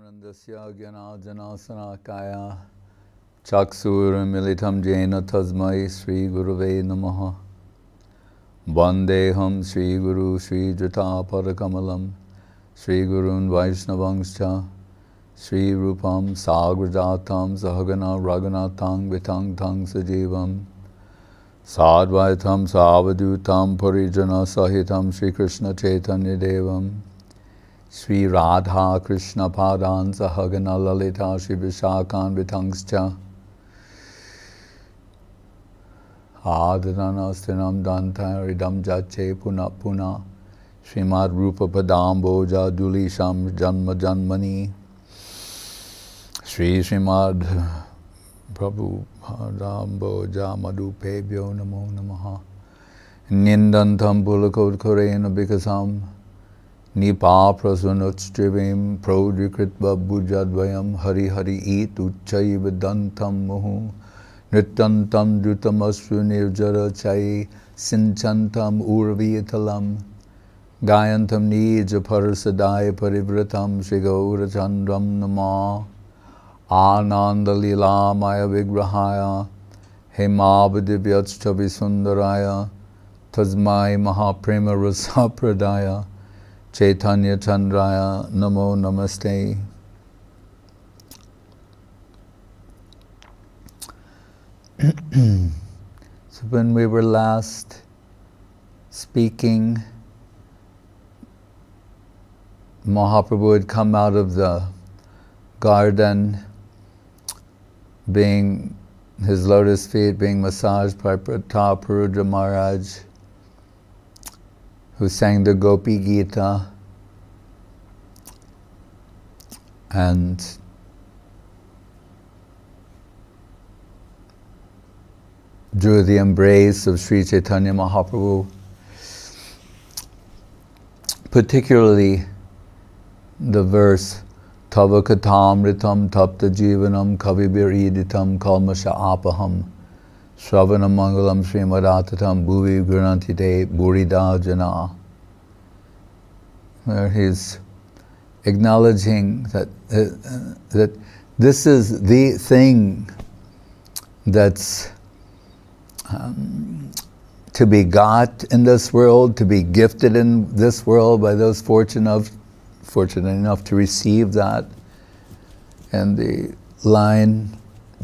Anandasya Gyanajanasana Chaksurmilitam Jena Tasmai Sri Guruve Namaha Vandeham Sri Guru Sri Jata Padakamalam Sri Gurun Vaishnavangscha Sri Rupam Sagrajatam Sahagana Raghunatang Vitang Tang Sajivam Sadvaitam Savadutam Parijana Sahitam Sri Krishna Chaitanya Devam Sri Radha Krishna Padan Sahagana Lalita Shri Vishakan Vitangscha Adhanastinam Dantaridam Jache Puna Puna Srimad Rupa Padamboja Dulisham Janma Janmani Srimad Prabhu Padamboja Madhupebhyo Namo Namaha Nindantam Pulakod Korena Bikasam Nipa prasunutstrivim prodikritva bhujadvayam hari hari it uchchaiva dantam muhu nrittantam dhutamasru nirjara chai sinchantam urviyatalam gayantam nija parasadaya parivratam shigaura chandram nama ananda lila maya vigrahaya hemavadivyachchavi sundaraya tasmai mahaprema rasapradaya Chaitanya Chandraya Namo Namaste. So when we were last speaking, Mahaprabhu had come out of the garden, being his lotus feet being massaged by Pratapurudra Maharaj, who sang the Gopi Gita and drew the embrace of Sri Chaitanya Mahaprabhu, particularly the verse Tava Katamritam Tapta Jivanam Kavibir Iditam Kalmasha Apaham Shravana Mangalam Srimad-Atatam Bhuvi Grananti De Burida Jana, where he's acknowledging that that this is the thing that's to be got in this world, to be gifted in this world by those fortunate enough to receive that. And the line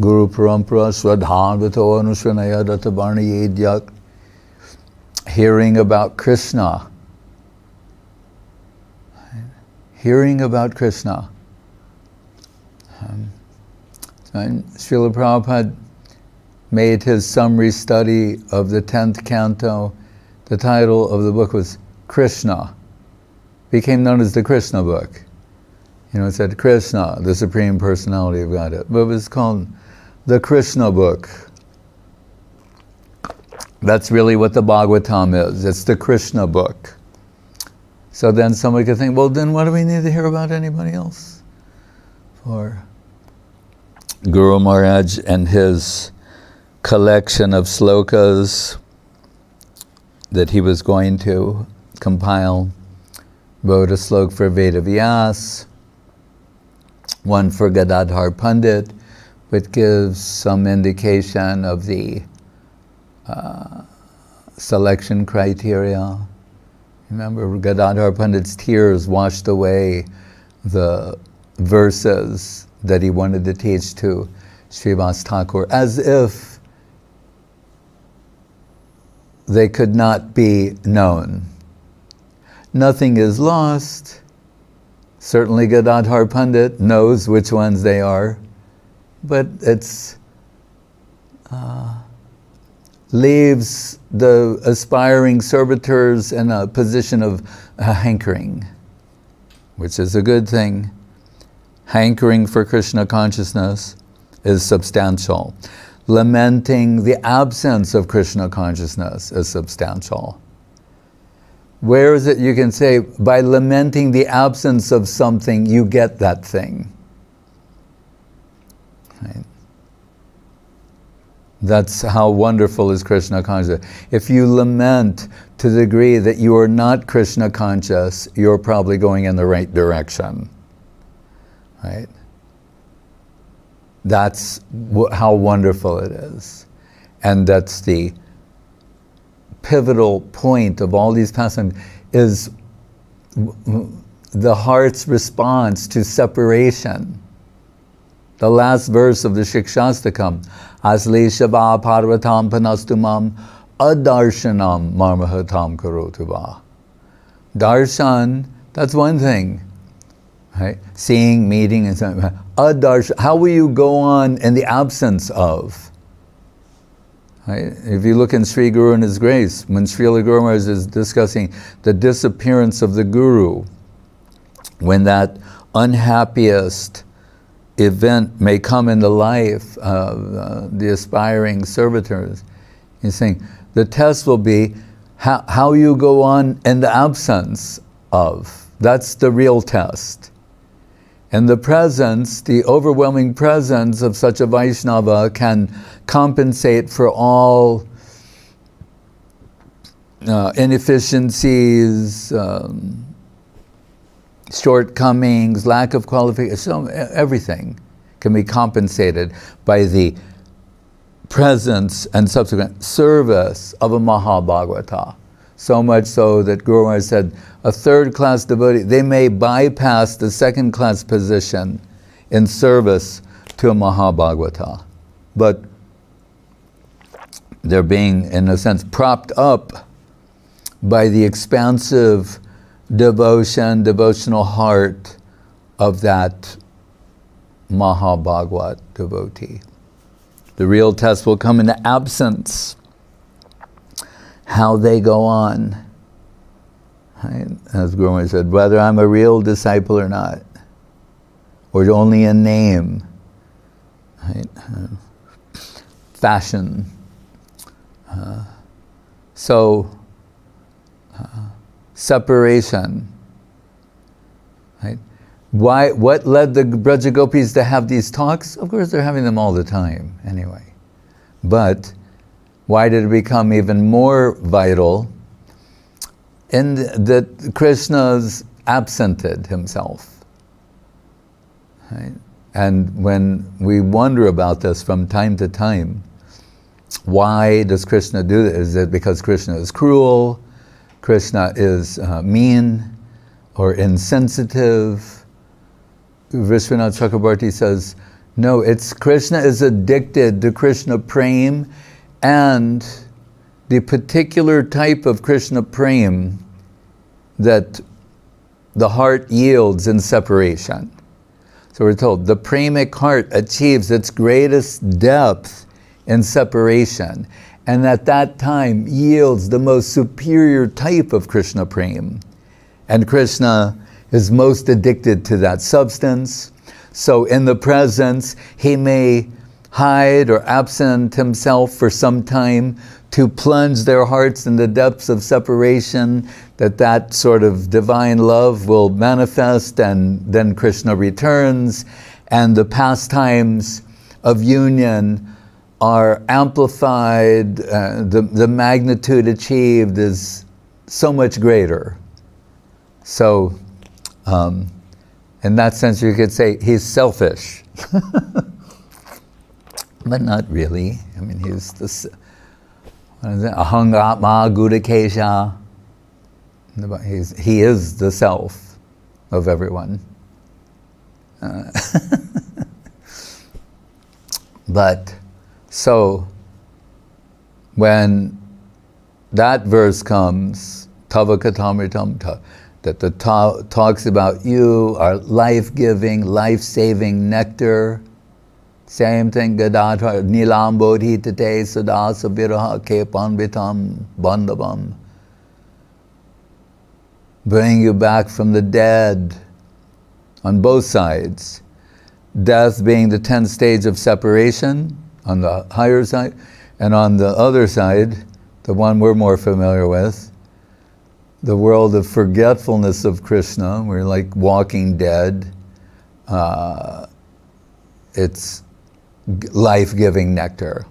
Guru Parampara Swadhanvato Anushanaya Databarni Yedyak, hearing about Krishna. Hearing about Krishna. And Srila Prabhupada made his summary study of the 10th canto. The title of the book was Krishna. Became known as the Krishna book. You know, it said Krishna, the Supreme Personality of Godhead. But it was called the Krishna book. That's really what the Bhagavatam is. It's the Krishna book. So then somebody could think, well, then what do we need to hear about anybody else? For Guru Maharaj and his collection of slokas that he was going to compile, wrote a slok for Veda Vyas, one for Gadadhar Pandit, which gives some indication of the selection criteria. Remember, Gadadhar Pandit's tears washed away the verses that he wanted to teach to Srivas Thakur, as if they could not be known. Nothing is lost. Certainly Gadadhar Pandit knows which ones they are, but it's leaves the aspiring servitors in a position of hankering, which is a good thing. Hankering for Krishna consciousness is substantial. Lamenting the absence of Krishna consciousness is substantial. Where is it you can say, by lamenting the absence of something, you get that thing? Right? That's how wonderful is Krishna consciousness. If you lament to the degree that you are not Krishna conscious, you're probably going in the right direction. right? That's how wonderful it is. And that's the pivotal point of all these pastimes, is the heart's response to separation. The last verse of the Shikshastakam, Asli Shava Parvatam Panastumam Adarshanam Marmahatam Karotuva. Darshan, that's one thing. Right? Seeing, meeting, and so on. How will you go on in the absence of? Right? If you look in Sri Guru and His Grace, when Srila Guru Maharaj is discussing the disappearance of the Guru, when that unhappiest event may come in the life of the aspiring servitors, he's saying the test will be how you go on in the absence of. That's the real test. And the presence, the overwhelming presence of such a Vaishnava can compensate for all inefficiencies, shortcomings, lack of qualification, so everything can be compensated by the presence and subsequent service of a Mahabhagavata. So much so that Guru Maharaj said, a third-class devotee, they may bypass the second-class position in service to a Mahabhagavata. But they're being, in a sense, propped up by the expansive devotion, devotional heart of that Mahabhagavat devotee. The real test will come in the absence, how they go on. Right? As Guru Maharaj said, whether I'm a real disciple or not, or only a name, right? Fashion. Separation. Right? What led the Braja Gopis to have these talks? Of course, they're having them all the time, anyway. But why did it become even more vital? In that Krishna's absented himself. Right? And when we wonder about this from time to time, why does Krishna do this? Is it because Krishna is cruel? Krishna is mean or insensitive? Vishwanath Chakrabarti says, no, it's Krishna is addicted to Krishna Prem, and the particular type of Krishna Prem that the heart yields in separation. So we're told the premic heart achieves its greatest depth in separation, and at that time yields the most superior type of Krishna Prem. And Krishna is most addicted to that substance. So in the presence, he may hide or absent himself for some time to plunge their hearts in the depths of separation, that sort of divine love will manifest, and then Krishna returns, and the pastimes of union are amplified, the magnitude achieved is so much greater. So, in that sense you could say he's selfish. But not really. I mean, he's Ahang Atma Gudakesha. He is the self of everyone. But so when that verse comes, Tava Katamritam, that talks about you are life-giving, life-saving nectar. Same thing, Gadadhar, Nilam Bodhi Tate Sadasa Viraha Kepanvitam Bandhavam. Bring you back from the dead on both sides. Death being the 10th stage of separation on the higher side, and on the other side, the one we're more familiar with, the world of forgetfulness of Krishna. We're like walking dead. It's life-giving nectar.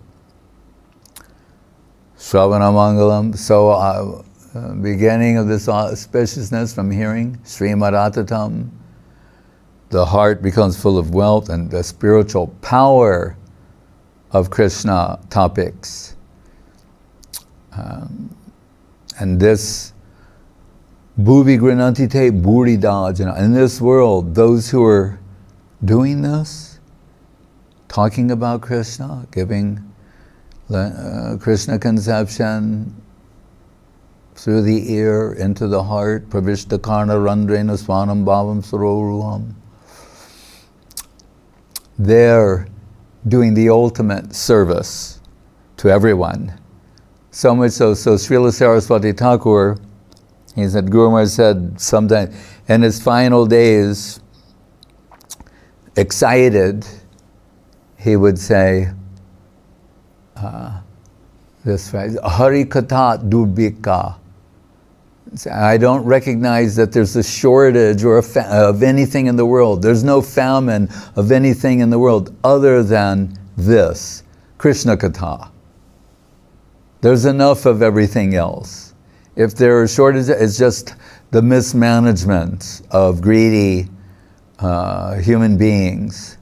Shravana Mangalam. So, beginning of this auspiciousness from hearing, Srimad Atatam, the heart becomes full of wealth and the spiritual power of Krishna topics. And this Bhuvi Granantite Buridajana, in this world, those who are doing this, talking about Krishna, giving Krishna conception through the ear into the heart, pravishta karna randrena swanam bhavam saroruham. They're doing the ultimate service to everyone. So much so Srila Saraswati Thakur, he said, Guru Maharaj said sometime in his final days, excited, he would say this phrase, Hari Katha Durbhika. I don't recognize that there's a shortage or of anything in the world. There's no famine of anything in the world other than this, Krishna Katha. There's enough of everything else. If there are shortages, it's just the mismanagement of greedy human beings.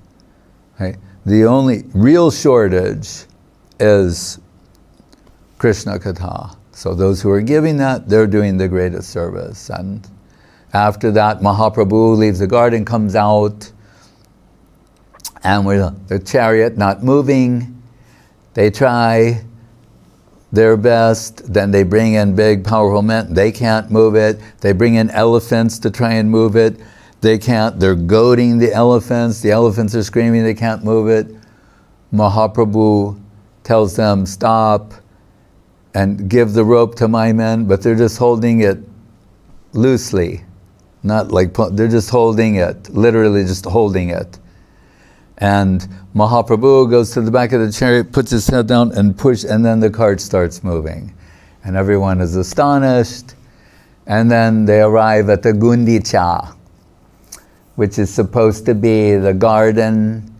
Right? The only real shortage is Krishna Katha. So those who are giving that, they're doing the greatest service. And after that, Mahaprabhu leaves the garden, comes out, and with the chariot not moving, they try their best, then they bring in big, powerful men, they can't move it. They bring in elephants to try and move it. They can't, they're goading the elephants are screaming, they can't move it. Mahaprabhu tells them, stop, and give the rope to my men, but they're just holding it loosely. Not like, they're just holding it, literally just holding it. And Mahaprabhu goes to the back of the chariot, puts his head down and and then the cart starts moving. And everyone is astonished. And then they arrive at the Gundicha, which is supposed to be the garden.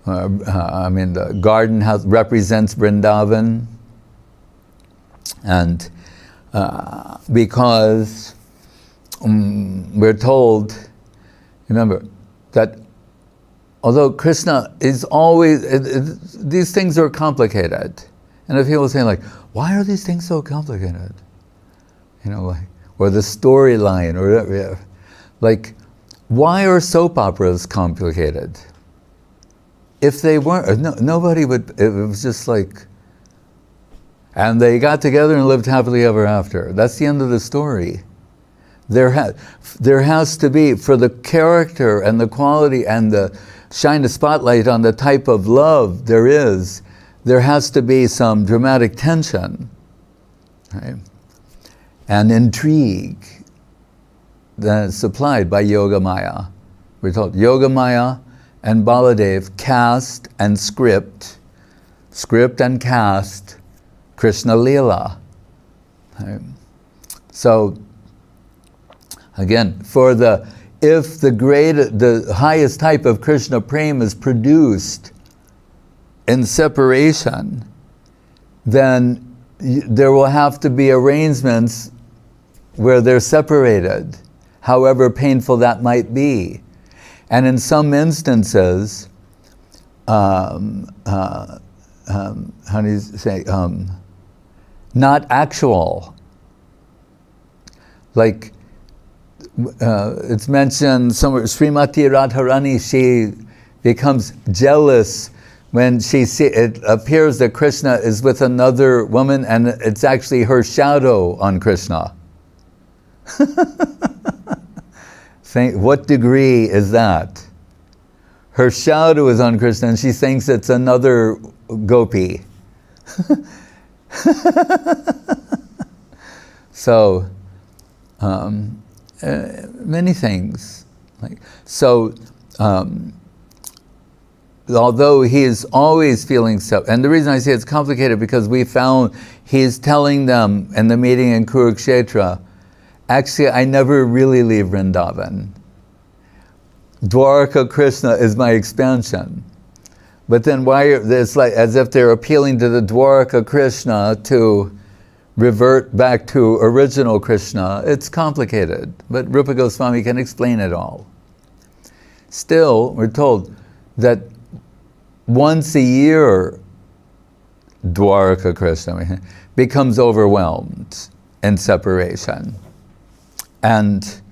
The garden house represents Vrindavan. And because we're told, remember, that although Krishna is always, these things are complicated. And if people say like, why are these things so complicated? Or the storyline, or like, why are soap operas complicated? If they weren't, nobody would, it was just like, and they got together and lived happily ever after. That's the end of the story. There has to be, for the character and the quality and the shine the spotlight on the type of love there has to be some dramatic tension, right? And intrigue that is supplied by Yoga Maya. We're told Yoga Maya and Baladev cast and script and cast Krishna Leela. Right? So, again, if the highest type of Krishna prema is produced in separation, then there will have to be arrangements where they're separated, however painful that might be. And in some instances, how do you say, not actual. Like, it's mentioned somewhere, Srimati Radharani, she becomes jealous when it appears that Krishna is with another woman and it's actually her shadow on Krishna. What degree is that? Her shadow is on Krishna and she thinks it's another gopi. So, many things. Although he is always feeling so, and the reason I say it's complicated because we found he's telling them in the meeting in Kurukshetra, actually I never really leave Vrindavan. Dwaraka Krishna is my expansion. But then it's like as if they're appealing to the Dwaraka Krishna to revert back to original Krishna. It's complicated, but Rupa Goswami can explain it all. Still, we're told that once a year, Dwaraka Krishna becomes overwhelmed in separation. And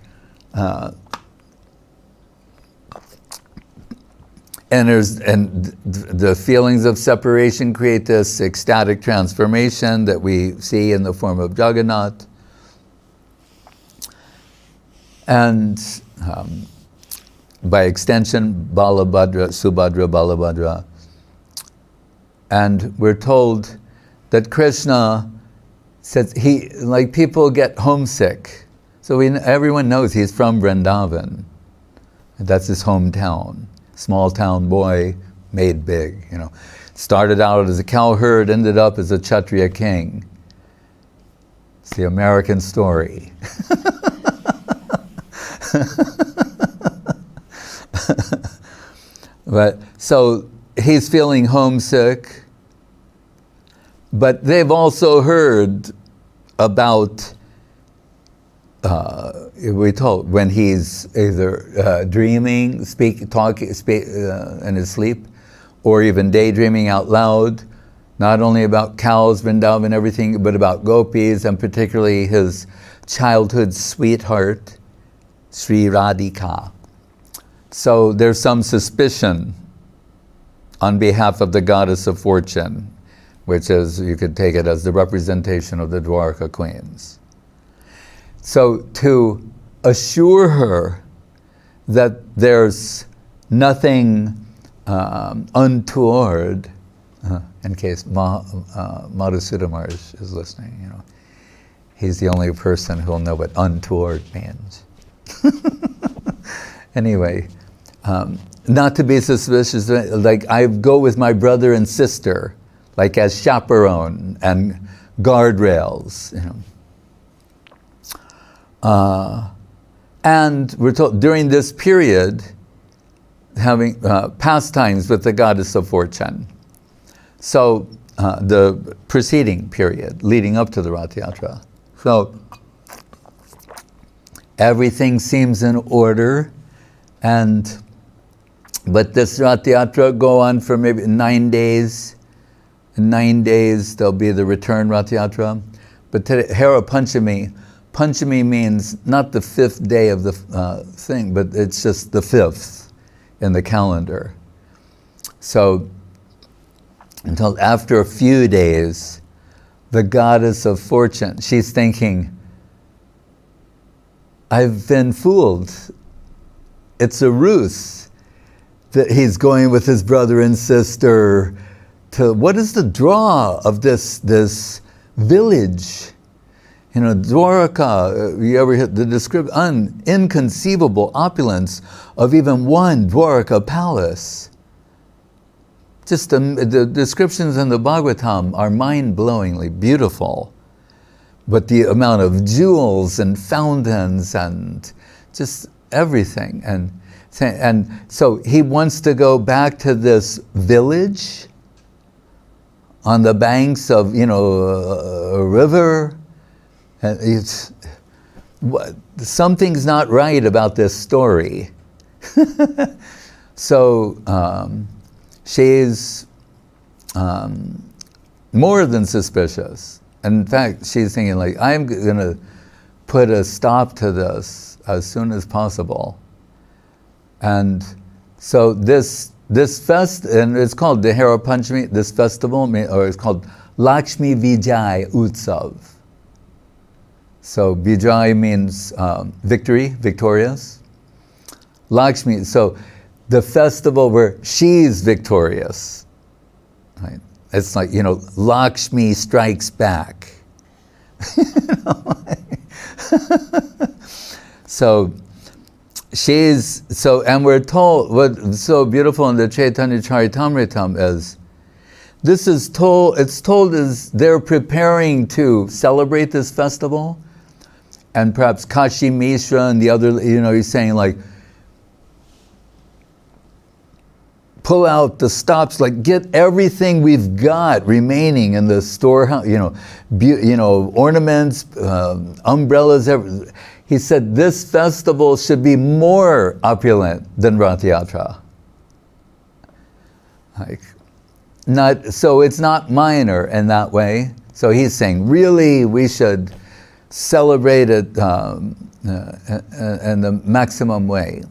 the feelings of separation create this ecstatic transformation that we see in the form of Jagannath. And by extension, Balabhadra, Subhadra, Balabhadra. And we're told that Krishna says people get homesick. So everyone knows he's from Vrindavan. That's his hometown. Small town boy made big, Started out as a cowherd, ended up as a Kshatriya king. It's the American story. But so he's feeling homesick, but they've also heard about we're told when he's either dreaming, talking in his sleep, or even daydreaming out loud, not only about cows, Vrindavan, everything, but about gopis, and particularly his childhood sweetheart, Sri Radhika. So there's some suspicion on behalf of the goddess of fortune, which is, you could take it as the representation of the Dwarka queens. So to assure her that there's nothing untoward, in case Madhusudha Maharaj is listening, he's the only person who'll know what untoward means. Anyway, not to be suspicious, like I go with my brother and sister, like as chaperone and guardrails, and we're told during this period, having pastimes with the goddess of fortune. So the preceding period, leading up to the Rath Yatra. So everything seems in order, but this Rath Yatra go on for maybe 9 days. In 9 days there'll be the return Rath Yatra. But today, Hera Panchami means not the 5th day of the thing, but it's just the 5th in the calendar. So until after a few days, the goddess of fortune, she's thinking, I've been fooled. It's a ruse that he's going with his brother and sister to, what is the draw of this village? Dwaraka, you ever hit the description, inconceivable opulence of even one Dwaraka palace. Just the descriptions in the Bhagavatam are mind-blowingly beautiful. But the amount of jewels and fountains and just everything. And so he wants to go back to this village on the banks of, a river. And something's not right about this story. So she's more than suspicious. In fact, she's thinking I'm going to put a stop to this as soon as possible. And so this and it's called the Hera Panchami, this festival, or it's called Laksmi Vijay Utsav. So Vijay means victory, victorious. Lakshmi, so the festival where she's victorious. Right? It's like, Lakshmi strikes back. So and we're told, what's so beautiful in the Chaitanya Charitamritam is, it's told as they're preparing to celebrate this festival, and perhaps Kashi Mishra and the other, he's saying pull out the stops, get everything we've got remaining in the storehouse, ornaments, umbrellas, he said this festival should be more opulent than Rath Yatra. So it's not minor in that way. So he's saying, really, we should celebrate it in the maximum way.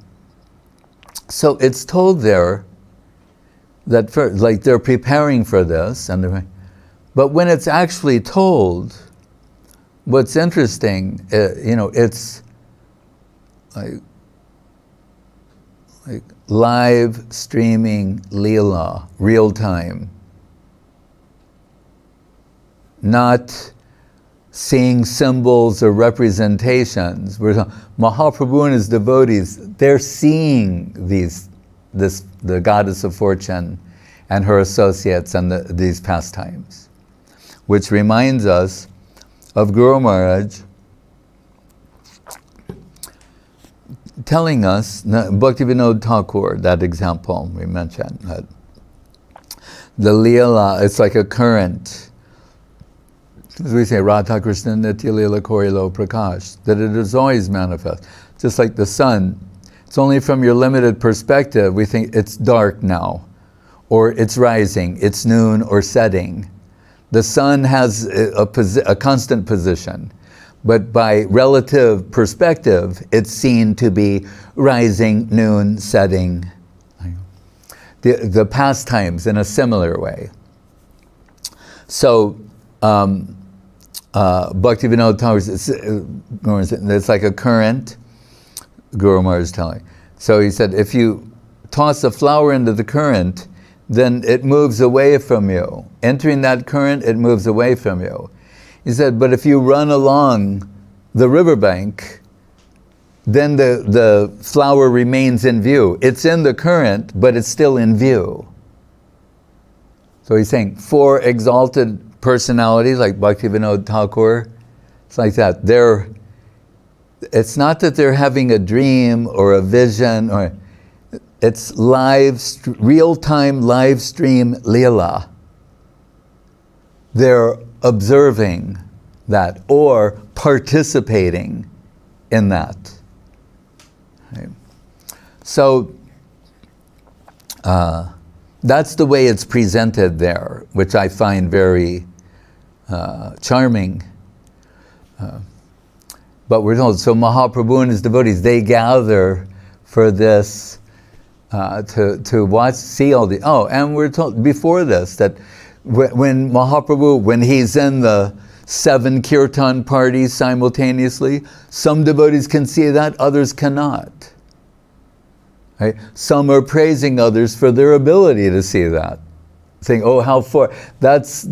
So it's told there that they're preparing for this, but when it's actually told, what's interesting, it's like live streaming Leela, real time. Not seeing symbols or representations. Mahaprabhu and his devotees, they're seeing the goddess of fortune and her associates and these pastimes. Which reminds us of Guru Maharaj telling us, Bhaktivinoda Thakur, that example we mentioned, that the Leela, it's like a current. As we say, Radha Krishna Nitya Leela Korilo Prakash, that it is always manifest. Just like the sun, it's only from your limited perspective we think it's dark now, or it's rising, it's noon or setting. The sun has a constant position, but by relative perspective, it's seen to be rising, noon, setting. The pastimes in a similar way. So, Bhaktivinoda Thakur, it's like a current, Guru Maharaj is telling. So he said, if you toss a flower into the current, then it moves away from you. Entering that current, it moves away from you. He said, but if you run along the riverbank, then the flower remains in view. It's in the current, but it's still in view. So he's saying, for exalted personalities like Bhaktivinoda Thakur, it's like that. It's not that they're having a dream or a vision, or it's real-time live stream Leela. They're observing that or participating in that. Right? So that's the way it's presented there, which I find very charming. But we're told, so Mahaprabhu and his devotees, they gather for this to watch, see all the, and we're told before this that when Mahaprabhu, when he's in the 7 kirtan parties simultaneously, some devotees can see that, others cannot. Right? Some are praising others for their ability to see that. Saying, how far,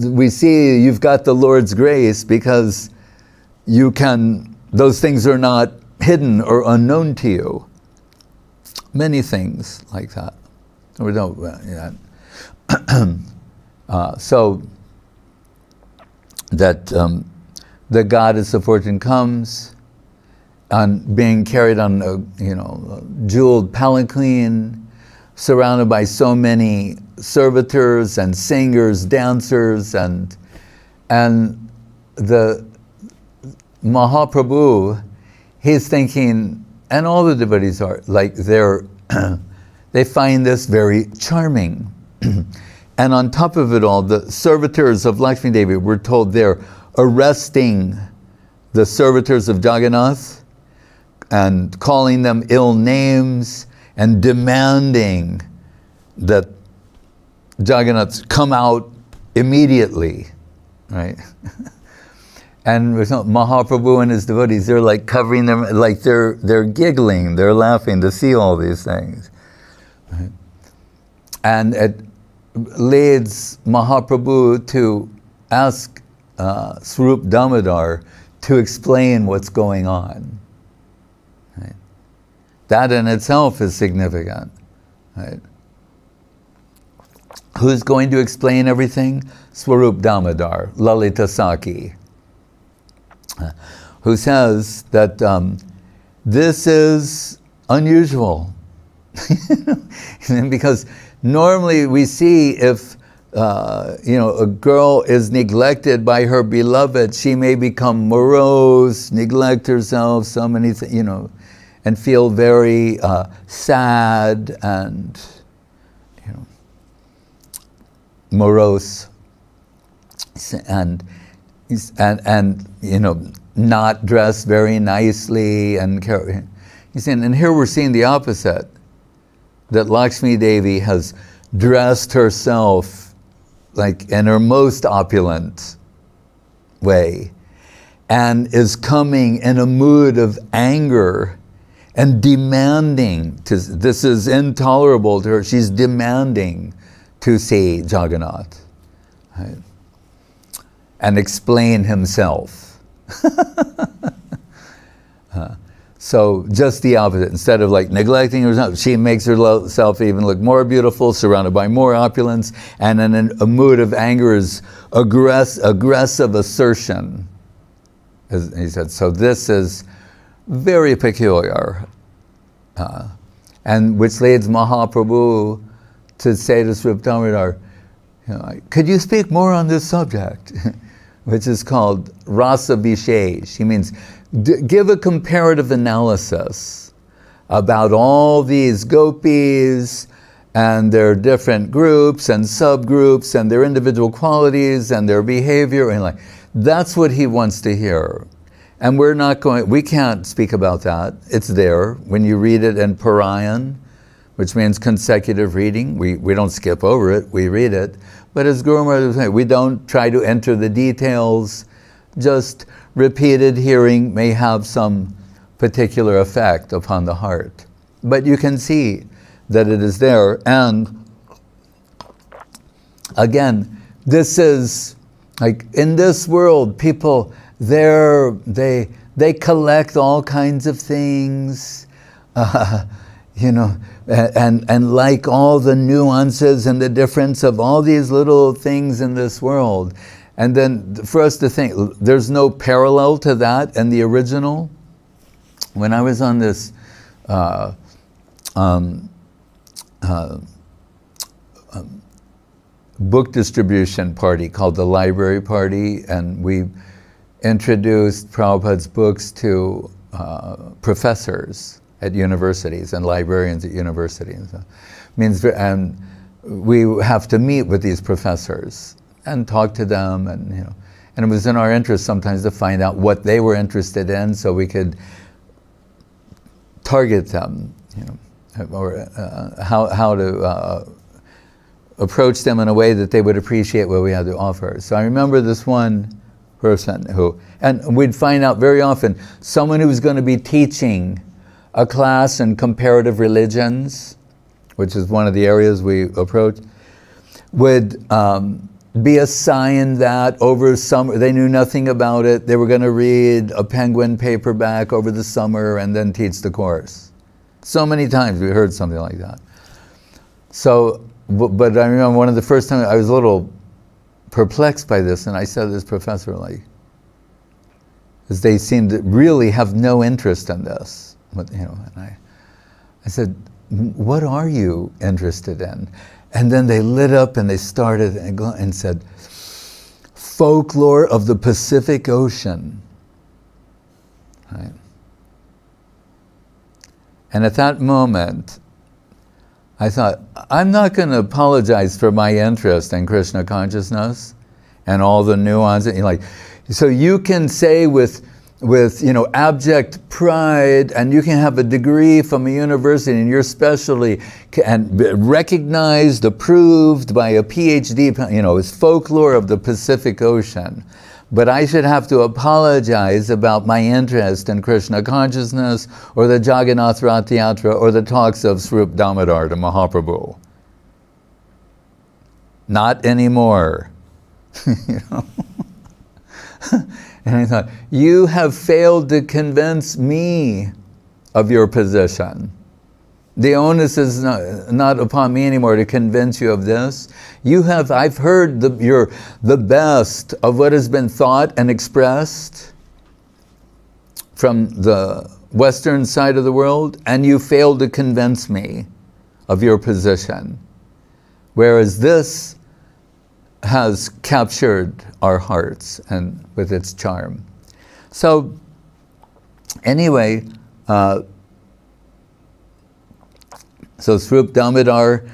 we see you've got the Lord's grace because those things are not hidden or unknown to you. Many things like that. We don't, so that the goddess of fortune comes on being carried on a jeweled palanquin, surrounded by so many servitors and singers, dancers, and the Mahaprabhu, he's thinking, and all the devotees are like they find this very charming. And on top of it all, the servitors of Laksmi Devi, we're told they're arresting the servitors of Jagannath and calling them ill names and demanding that Jagannath come out immediately, right? And Mahaprabhu and his devotees, they're like covering them, like they're giggling, they're laughing to see all these things. Right? And it leads Mahaprabhu to ask Swarup Damodar to explain what's going on. Right? That in itself is significant. Right? Who's going to explain everything? Swarup Damodar, Lalita Saki, who says that this is unusual. Because normally we see if a girl is neglected by her beloved, she may become morose, neglect herself, so many things, and feel very sad and, morose, and not dressed very nicely, and here we're seeing the opposite, that Laksmi Devi has dressed herself like in her most opulent way, and is coming in a mood of anger and demanding this is intolerable to her. She's demanding to see Jagannath, right? And explain himself. So just the opposite. Instead of like neglecting herself, she makes herself even look more beautiful, surrounded by more opulence, and in a mood of anger is aggressive assertion. As he said, so this is very peculiar. And which leads Mahaprabhu to say to Sri Damodar, could you speak more on this subject? Which is called Rasa Vishesh. He means, give a comparative analysis about all these gopis and their different groups and subgroups and their individual qualities and their behavior. And that's what he wants to hear. And we can't speak about that. It's there. When you read it in Parayan, which means consecutive reading, we don't skip over it, we read it. But as Guru Maharaj was saying, we don't try to enter the details. Just repeated hearing may have some particular effect upon the heart. But you can see that it is there. And again, this is like in this world, people they collect all kinds of things, and like all the nuances and the difference of all these little things in this world. And then for us to think, there's no parallel to that in the original. When I was on this book distribution party called the Library Party, and we introduced Prabhupada's books to professors at universities and librarians at universities. And we have to meet with these professors and talk to them, and it was in our interest sometimes to find out what they were interested in, so we could target them, or how to approach them in a way that they would appreciate what we had to offer. So I remember this one person and we'd find out very often, someone who was going to be teaching a class in comparative religions, which is one of the areas we approached, would be assigned that over summer. They knew nothing about it. They were going to read a Penguin paperback over the summer and then teach the course. So many times we heard something like that. So, but I remember one of the first times I was a little perplexed by this, and I said to this professor, because they seemed to really have no interest in this. And I said, what are you interested in? And then they lit up and they started and said, folklore of the Pacific Ocean. Right? And at that moment, I thought, I'm not going to apologize for my interest in Krishna consciousness and all the nuances. So you can say with abject pride, and you can have a degree from a university and your specialty and recognized, approved by a PhD, it's folklore of the Pacific Ocean. But I should have to apologize about my interest in Krishna consciousness or the Jagannath Rath Yatra or the talks of Swarup Damodar to Mahaprabhu. Not anymore. And I thought, you have failed to convince me of your position. The onus is not upon me anymore to convince you of this. I've heard the best of what has been thought and expressed from the Western side of the world, and you failed to convince me of your position. Whereas this has captured our hearts and with its charm. So anyway, so Swarup Damodar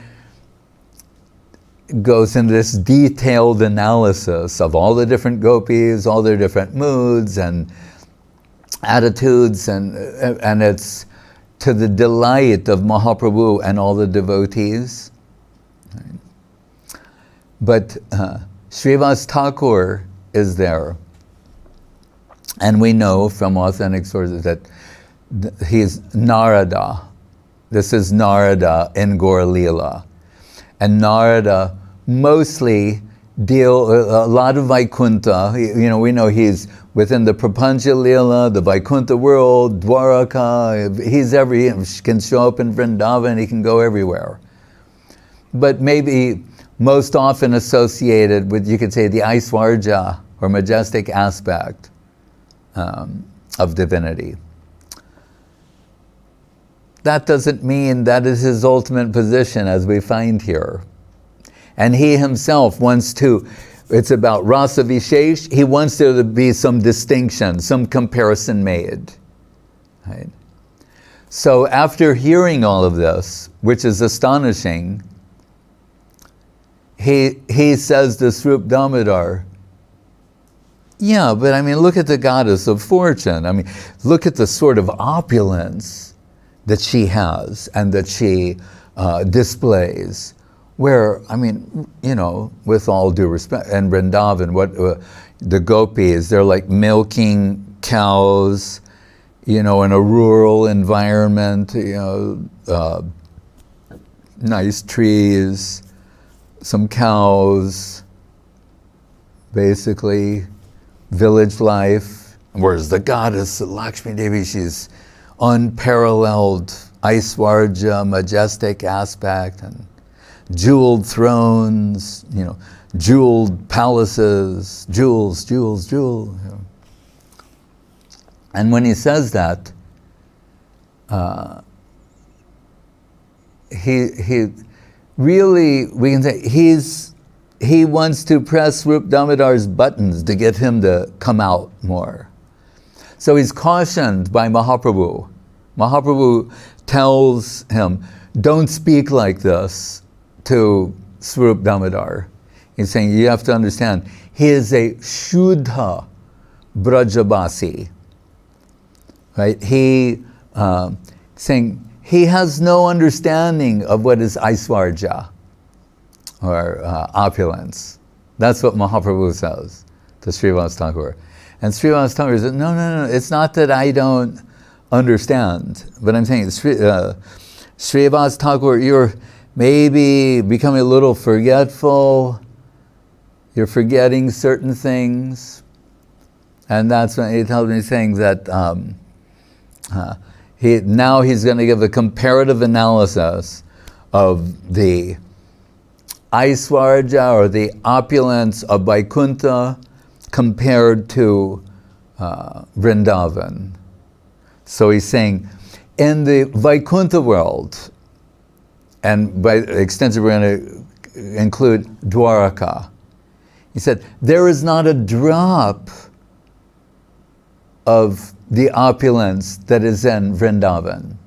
goes into this detailed analysis of all the different gopis, all their different moods and attitudes, and it's to the delight of Mahaprabhu and all the devotees. But Srivas Thakur is there. And we know from authentic sources that he's Narada. This is Narada in Gaur Leela. And Narada mostly a lot of Vaikuntha. We know he's within the Prapancha Leela, the Vaikuntha world, Dwaraka. He can show up in Vrindavan, he can go everywhere. But maybe most often associated with, you could say, the Aishwarya, or majestic aspect of divinity. That doesn't mean that is his ultimate position, as we find here. And he himself wants to, it's about rasa vishesh, he wants there to be some distinction, some comparison made. Right? So after hearing all of this, which is astonishing, he says to Swarup Damodar, yeah, but I mean, look at the goddess of fortune. I mean, look at the sort of opulence that she has and that she displays. Where, I mean, with all due respect, and Vrindavan, the gopis, they're like milking cows, in a rural environment, nice trees, some cows, basically, village life. Whereas the goddess, Laksmi Devi, she's unparalleled, Aishwarya, majestic aspect, and jeweled thrones, jeweled palaces, jewels. And when he says that, he really, we can say, he wants to press Swarup Damodar's buttons to get him to come out more. So he's cautioned by Mahaprabhu. Mahaprabhu tells him, don't speak like this to Swarup Damodar. He's saying, you have to understand, he is a Shuddha Brajabasi. Right? He saying he has no understanding of what is Aishwarya or opulence. That's what Mahaprabhu says to Srivas Thakur. And Srivas Thakur says, no, it's not that I don't understand, but I'm saying, Srivas Thakur, you're maybe becoming a little forgetful, you're forgetting certain things. And that's when he tells me, saying that now he's going to give a comparative analysis of the Aishwarya, or the opulence of Vaikuntha, compared to Vrindavan. So he's saying, in the Vaikuntha world, and by extension we're going to include Dwaraka, he said, there is not a drop of the opulence that is in Vrindavan.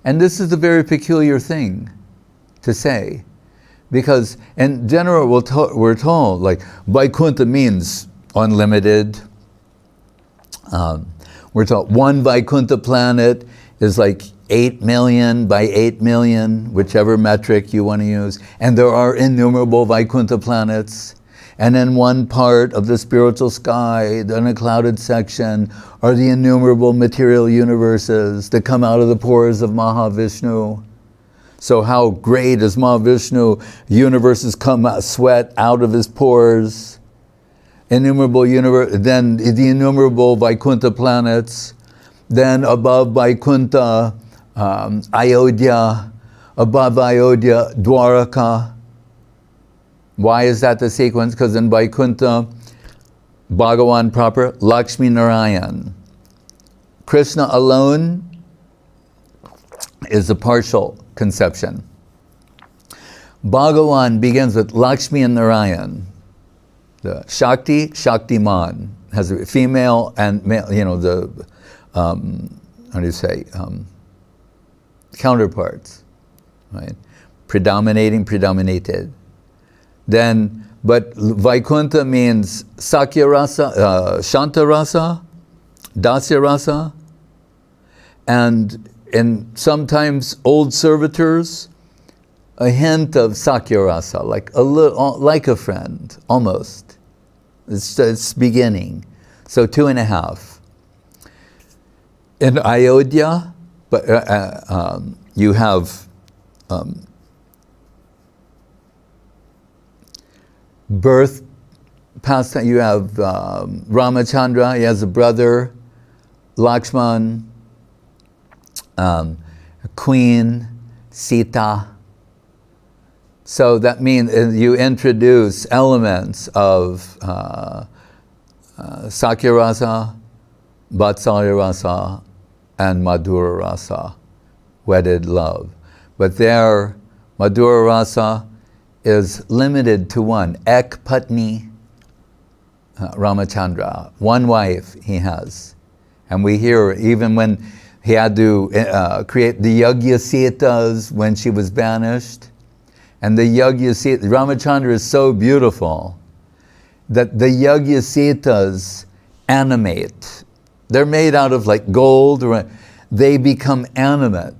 And this is a very peculiar thing to say, because in general we're told, like, Vaikuntha means unlimited. We're told one Vaikuntha planet is like 8 million by 8 million, whichever metric you want to use. And there are innumerable Vaikuntha planets. And in one part of the spiritual sky, in a clouded section, are the innumerable material universes that come out of the pores of Mahavishnu. So how great is Mahavishnu? Universes come out, sweat out of his pores. Innumerable universe, then the innumerable Vaikuntha planets. Then above Vaikuntha, Ayodhya. Above Ayodhya, Dwaraka. Why is that the sequence? Because in Vaikuntha, Bhagavan proper, Lakshmi Narayan. Krishna alone is a partial conception. Bhagavan begins with Laksmi and Narayan. The Shakti, Shaktiman, has a female and male, the, how do you say, counterparts, right? Predominating, predominated. Then, but Vaikuntha means Sakya Rasa, Shanta Rasa, Dasya Rasa, and in sometimes old servitors, a hint of Sakya Rasa, like a little, like a friend, almost. It's beginning. So 2.5. In Ayodhya, but you have birth pastime. You have Ramachandra. He has a brother, Lakshman, Queen Sita. So that means you introduce elements of Sakya Rasa, Vatsalya Rasa, and Madhura Rasa, wedded love. But there, Madhura Rasa is limited to one, Ek Patni Ramachandra, one wife he has. And we hear, even when he had to create the Yajna-sitas when she was banished, and the Yajna-sita, Ramachandra is so beautiful that the Yajna-sitas animate. They're made out of like gold, or they become animate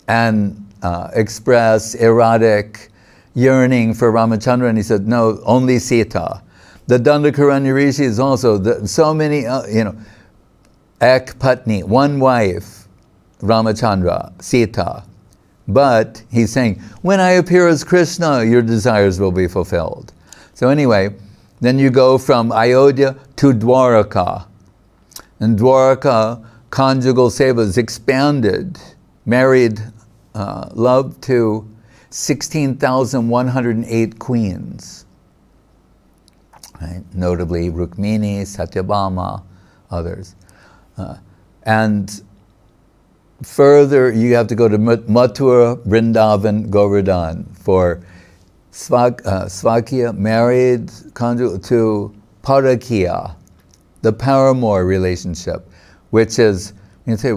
and express erotic yearning for Ramachandra. And he said, no, only Sita. The Dandakaranya Rishi is also, so many, Ek Patni, one wife, Ramachandra, Sita. But he's saying, when I appear as Krishna, your desires will be fulfilled. So anyway, then you go from Ayodhya to Dwaraka. And Dwaraka, conjugal seva is expanded, married love to 16,108 queens. Right? Notably Rukmini, Satyabhama, others. And further, you have to go to Mathura, Vrindavan, Govardhan for Svakya, married conjugal, to Parakiya, the paramour relationship, which is, you say,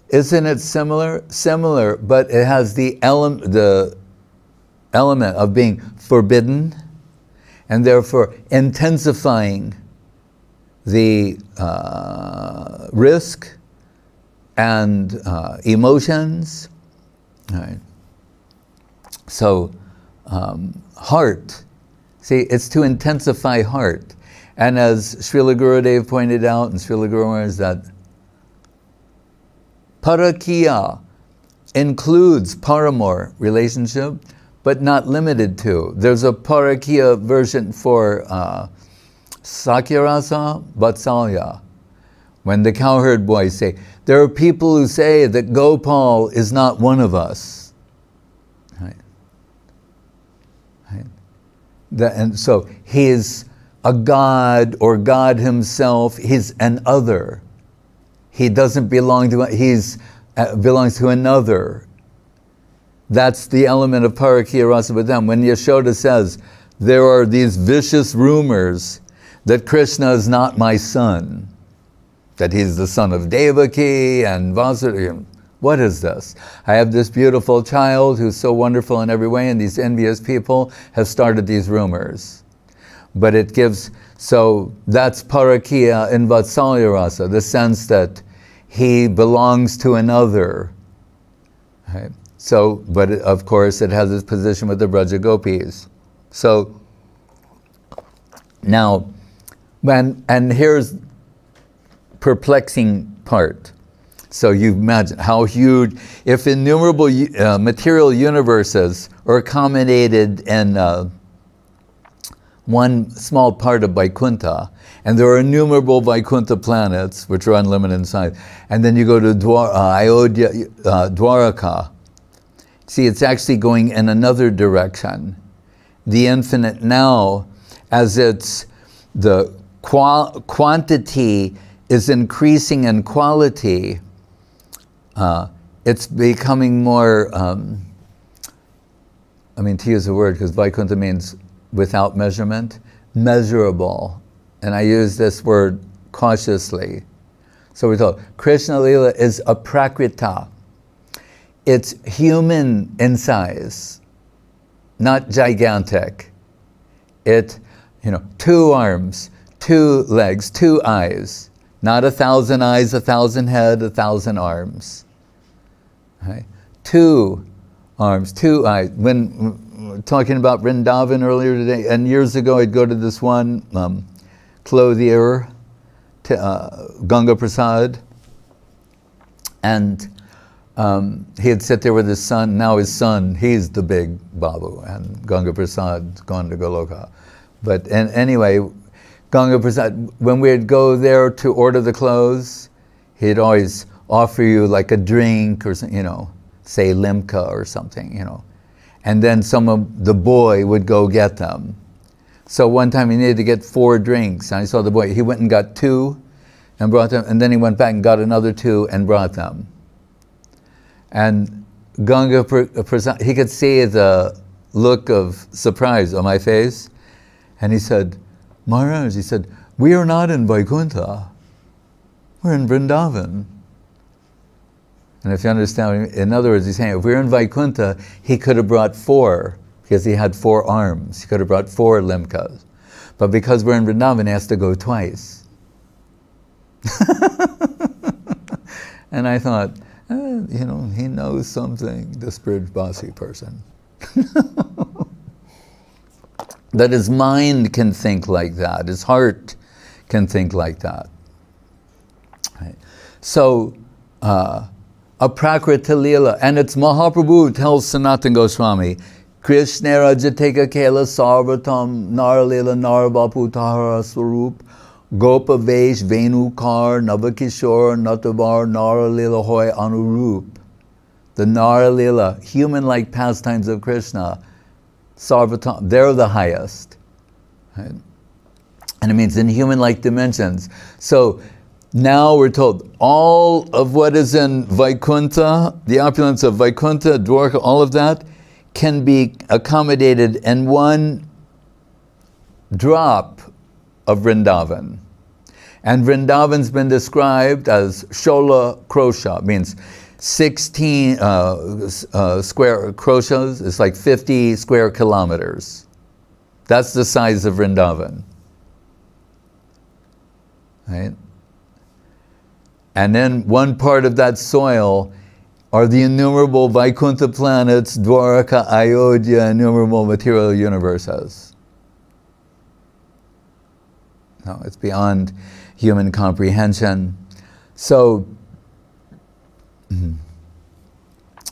isn't it similar? Similar, but it has the element of being forbidden, and therefore intensifying the risk and emotions. Right. So heart, see, it's to intensify heart. And as Srila Gurudev pointed out, and Srila Guru Maharaj, is that Parakiya includes paramour relationship, but not limited to. There's a Parakiya version for Sakyarasa, Vatsalya. When the cowherd boys say, there are people who say that Gopal is not one of us. Right? Right? And so he's a god, or God himself, he's an other. He doesn't belong to, he's belongs to another. That's the element of Parakiya Rasa with them. When Yashoda says, there are these vicious rumors that Krishna is not my son, that he's the son of Devaki and Vasudeva. What is this? I have this beautiful child who's so wonderful in every way, and these envious people have started these rumors. But it gives, so that's Parakiya in Vatsalya Rasa, the sense that he belongs to another. Right? So, but of course it has its position with the Braja Gopis. So, now, and here's perplexing part. So you imagine how huge, if innumerable material universes are accommodated in one small part of Vaikuntha, and there are innumerable Vaikuntha planets, which are unlimited in size, and then you go to Ayodhya, Dwaraka. See, it's actually going in another direction. The infinite now, as it's the quantity is increasing in quality, it's becoming more I mean, to use a word, because Vaikuntha means without measurement, measurable. And I use this word cautiously. So we're told, Krishna Lila is aprakrita. It's human in size, not gigantic. It, 2 arms, 2 legs, 2 eyes. Not 1,000 eyes, 1,000 head, 1,000 arms. Right? 2 arms, 2 eyes. When talking about Vrindavan earlier today, and years ago I'd go to this one clothier, Ganga Prasad, and he'd sit there with his son. Now his son, he's the big Babu, and Ganga Prasad's gone to Goloka. But anyway, Ganga Prasad, when we'd go there to order the clothes, he'd always offer you like a drink or, say limca or something, And then the boy would go get them. So one time he needed to get 4 drinks, and I saw the boy, he went and got 2 and brought them, and then he went back and got another 2 and brought them. And Ganga Prasad, he could see the look of surprise on my face, and he said, Maharaj, he said, we are not in Vaikuntha, we're in Vrindavan. And if you understand, in other words, he's saying, if we were in Vaikuntha, he could have brought 4, because he had 4 arms. He could have brought 4 limkas. But because we're in Vrindavan, he has to go twice. And I thought, he knows something, this Brijbasi person. That his mind can think like that, his heart can think like that. Right. So, Aprakrita Lila, and it's Mahaprabhu tells Sanatana Goswami, Krishna Rajateka Kela Sarvatam Naralila Narabapu Tahara Swarup Gopa Vesh Venukar Navakishore Natavar Naralila Hoy Anurup. The Naralila, human-like pastimes of Krishna, Sarvatam, they're the highest. Right? And it means in human-like dimensions. So now we're told all of what is in Vaikuntha, the opulence of Vaikuntha, Dwarka, all of that, can be accommodated in one drop of Vrindavan. And Vrindavan's been described as Shola Krosha, means 16 square kroshas, it's like 50 square kilometers. That's the size of Vrindavan. Right? And then one part of that soil are the innumerable Vaikuntha planets, Dwaraka, Ayodhya, innumerable material universes. No, it's beyond human comprehension. So,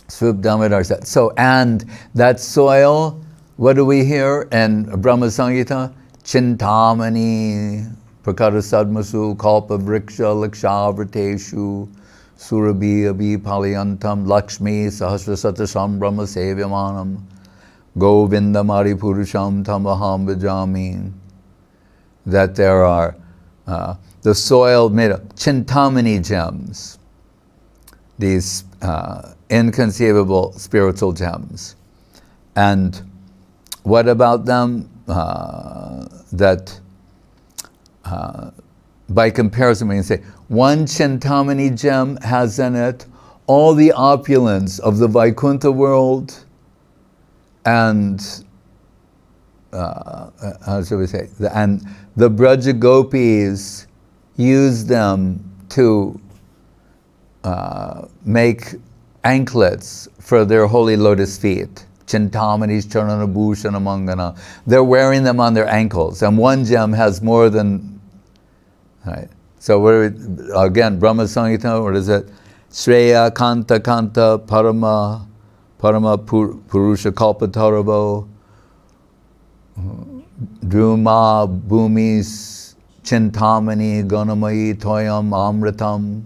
Srup Damodar said, so, and that soil, what do we hear in Brahma Samhita? Chintamani, Prakara Sadmasu, Kalpa Vriksha, Lakshavrateshu, Surabhi Abhi Palayantam, Laksmi, Sahasrasatasam Brahma Sevyamanam, Govinda Mari Purusham Tamaham Vijami. That there are the soil made of Chintamani gems, these inconceivable spiritual gems. And what about them? That by comparison, we can say, one Chintamani gem has in it all the opulence of the Vaikuntha world and, how should we say, and the Braja Gopis use them to make anklets for their holy lotus feet. Chintamani's Charana Bhushana Mangana. They're wearing them on their ankles, and one gem has more than, right. So again, Brahma Samhita, what is it? Shreya Kanta Kanta Parama Purusha Kalpataravo Druma Bhumis Chintamani Ganamayi Toyam Amritam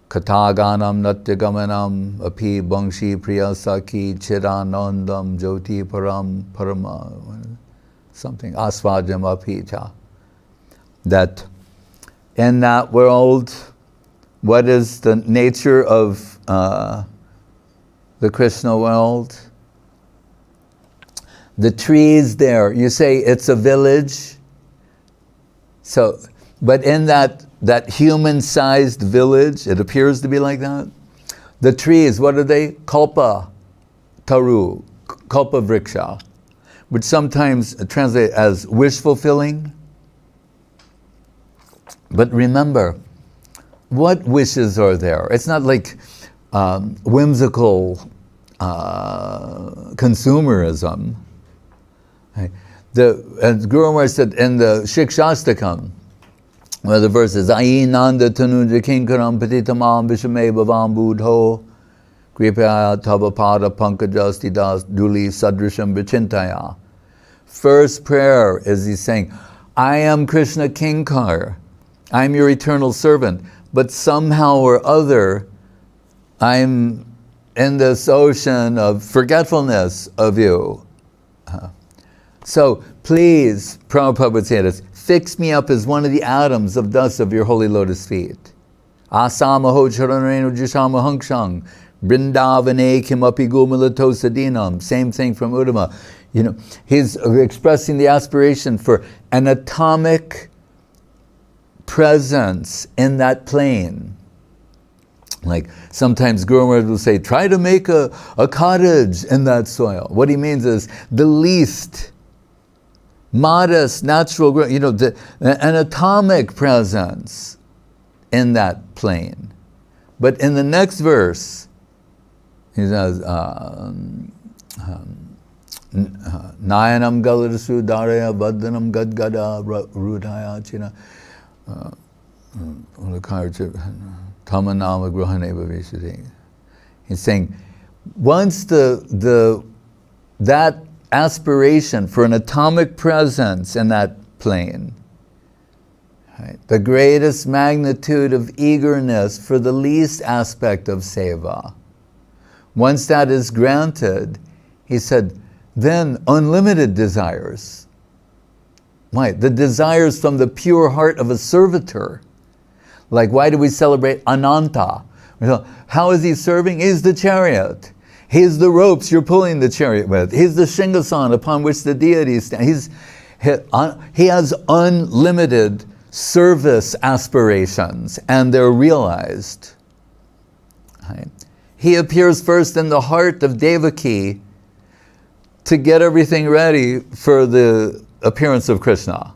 Kataganam Natyaгаmanam Api Bangshi Priya Saki Chiranandam Jyoti Parama something Asvajam Apicha. That in that world, what is the nature of the Krishna world? The trees there, you say it's a village. So, but in that human-sized village, it appears to be like that. The trees, what are they? Kalpa taru, kalpa vriksha, which sometimes translate as wish fulfilling. But remember, what wishes are there? It's not like whimsical consumerism. Right? As Guru Maharaj said in the Shikshastakam, where the verse is, Ayi nanda tanuja kinkaram patitamam vishame bhavam budho kripaya tavapada pankajasti das duli sadrisham vichintaya. First prayer is he's saying, I am Krishna Kinkar. I'm your eternal servant. But somehow or other, I'm in this ocean of forgetfulness of you. So please, Prabhupada would say this, fix me up as one of the atoms of dust of your holy lotus feet. Asamaho charanrenu jishama hankshang, brindavane kimapi gumalato sadinam. Same thing from Uddhava. You know, he's expressing the aspiration for an atomic presence in that plane. Like sometimes Guru Maharaj will say, try to make a cottage in that soil. What he means is the least modest, natural, you know, an atomic presence in that plane. But in the next verse, he says, Nayanam galadasu daraya vaddanam gadgada rudhaya china tamanama gruhaneva vishati. He's saying, once that aspiration for an atomic presence in that plane, right, the greatest magnitude of eagerness for the least aspect of seva, once that is granted, he said, then unlimited desires. Right, the desires from the pure heart of a servitor. Like, why do we celebrate Ananta? How is he serving? He's the chariot. He's the ropes you're pulling the chariot with. He's the Shingasan upon which the deity stands. He has unlimited service aspirations, and they're realized. Right? He appears first in the heart of Devaki to get everything ready for the appearance of Krishna,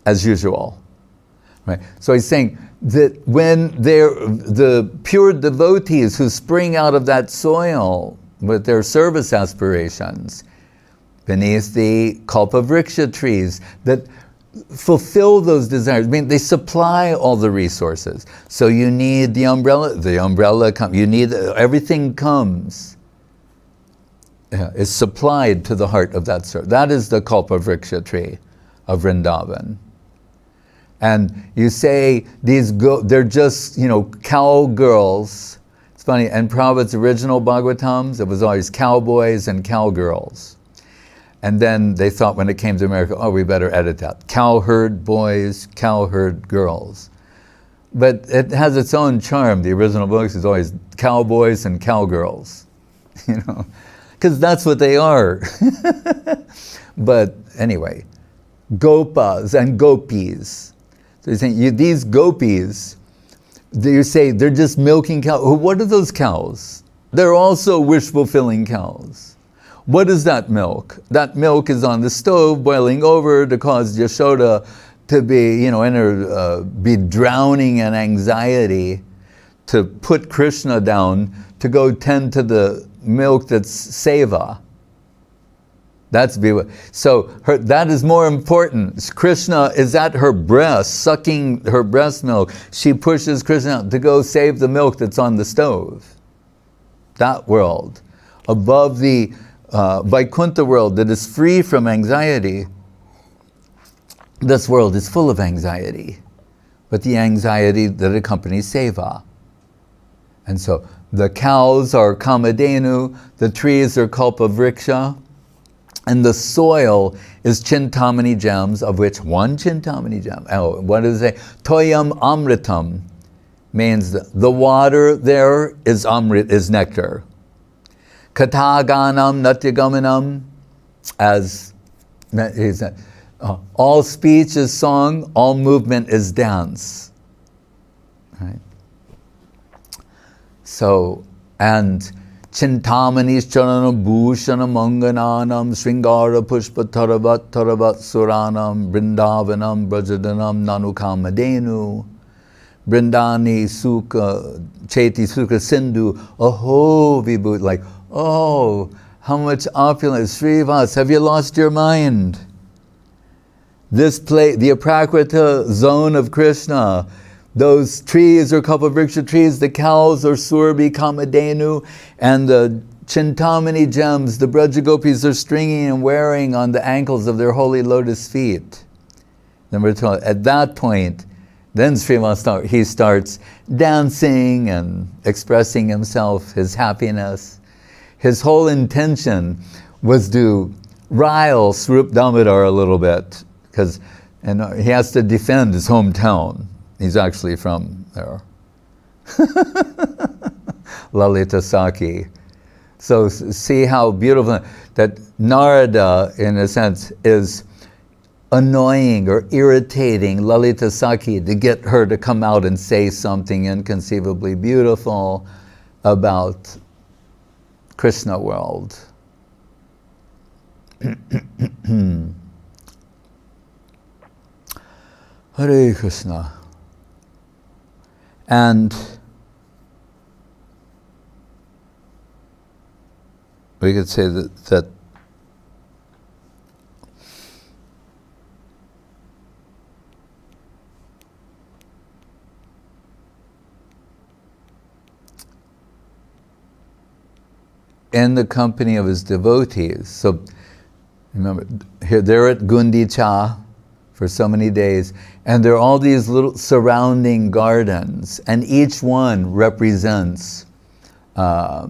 as usual. Right? So he's saying that when the pure devotees who spring out of that soil with their service aspirations, beneath the kalpavriksha trees that fulfill those desires, I mean, they supply all the resources. So you need the umbrella comes, you need, everything comes. Is supplied to the heart of that service. That is the kalpavriksha tree of Vrindavan. And you say they're just, you know, cowgirls. It's funny, in Prabhupada's original Bhagavatams, it was always cowboys and cowgirls. And then they thought when it came to America, oh, we better edit that. Cowherd boys, cowherd girls. But it has its own charm. The original books is always cowboys and cowgirls, you know, because that's what they are. But anyway, gopas and gopis. So you're saying these gopis, you say they're just milking cows. What are those cows? They're also wish-fulfilling cows. What is that milk? That milk is on the stove boiling over to cause Yashoda to be, you know, be drowning in anxiety, to put Krishna down, to go tend to the milk that's seva. That's so that is more important. Krishna is at her breast, sucking her breast milk. She pushes Krishna out to go save the milk that's on the stove. That world. Above the Vaikuntha world that is free from anxiety, this world is full of anxiety, but the anxiety that accompanies seva. And so the cows are kamadenu, the trees are kalpavriksha, and the soil is chintamani gems, of which one chintamani gem, what does it say? Toyam amritam, means the water there is amrit, is nectar. Kataganam natyagamanam, as he said, all speech is song, all movement is dance. Right? So, and Chintamani Charana Bhushana Mangananam Sringara Pushpa Taravat Taravat Suranam Brindavanam Brajadanam Nanukamadenu Brindani Sukha Cheti Sukha Sindhu Aho Vibhu, like, oh, how much opulence, Srivas, have you lost your mind? This place, the Aprakrita zone of Krishna, those trees are Kalpavriksha trees, the cows are Surabhi Kamadenu, and the Chintamani gems, the Brajagopis are stringing and wearing on the ankles of their holy lotus feet. Then we're told, at that point, then Srivas, he starts dancing and expressing himself, his happiness. His whole intention was to rile Swarup Damodar a little bit, because he has to defend his hometown. He's actually from there. Lalita Saki. So see how beautiful that Narada, in a sense, is annoying or irritating Lalita Saki to get her to come out and say something inconceivably beautiful about Krishna world. Hare Krishna. And we could say that in the company of his devotees. So remember, here they're at Gundicha for so many days, and there are all these little surrounding gardens, and each one represents a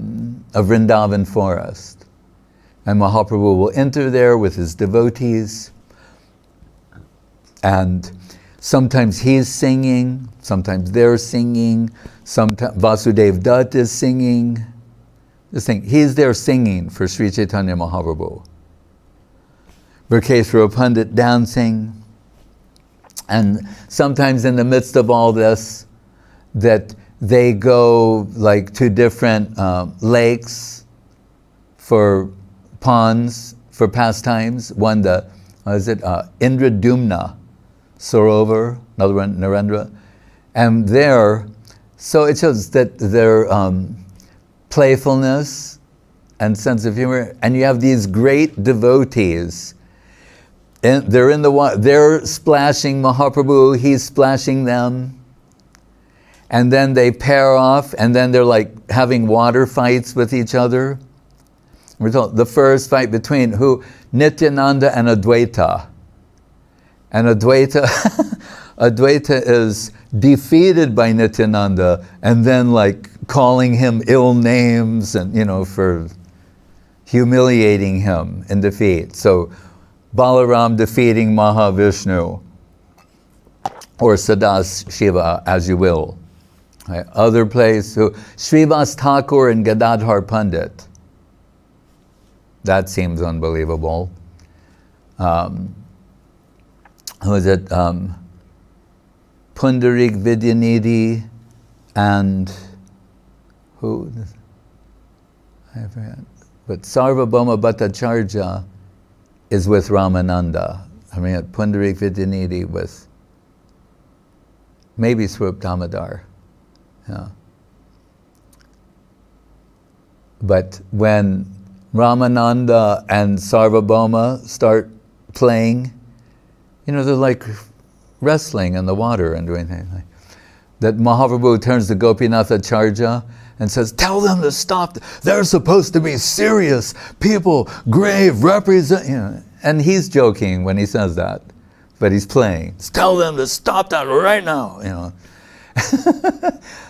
Vrindavan forest. And Mahaprabhu will enter there with his devotees, and sometimes he's singing, sometimes they're singing, sometimes Vasudev Dutt is singing. He's there singing for Sri Chaitanya Mahaprabhu. Virkeshwara Pandit dancing. And sometimes in the midst of all this, that they go like to different lakes for ponds, for pastimes. One, Indradumna Sarovar, another one, Narendra. And there, so it shows that their playfulness and sense of humor, and you have these great devotees. And they're in the water, they're splashing Mahaprabhu, he's splashing them. And then they pair off, and then they're like having water fights with each other. We're told the first fight between who? Nityananda and Advaita. And Advaita is defeated by Nityananda, and then like calling him ill names and, for humiliating him in defeat. So Balaram defeating Mahavishnu, or Sadas Shiva, as you will. Right? Other place, Srivas Thakur and Gadadhar Pandit. That seems unbelievable. Who is it? Pundarik Vidyanidhi and who? I forget. But Sarvabhauma Bhattacharya is with Ramananda. Pundarik Vidyanidhi with maybe Swarup Damodar. Yeah. But when Ramananda and Sarvabhauma start playing, they're like wrestling in the water and doing things. That Mahaprabhu turns to Gopinath Acharya and says, tell them to stop. They're supposed to be serious people, grave, represent. And he's joking when he says that, but he's playing. Tell them to stop that right now.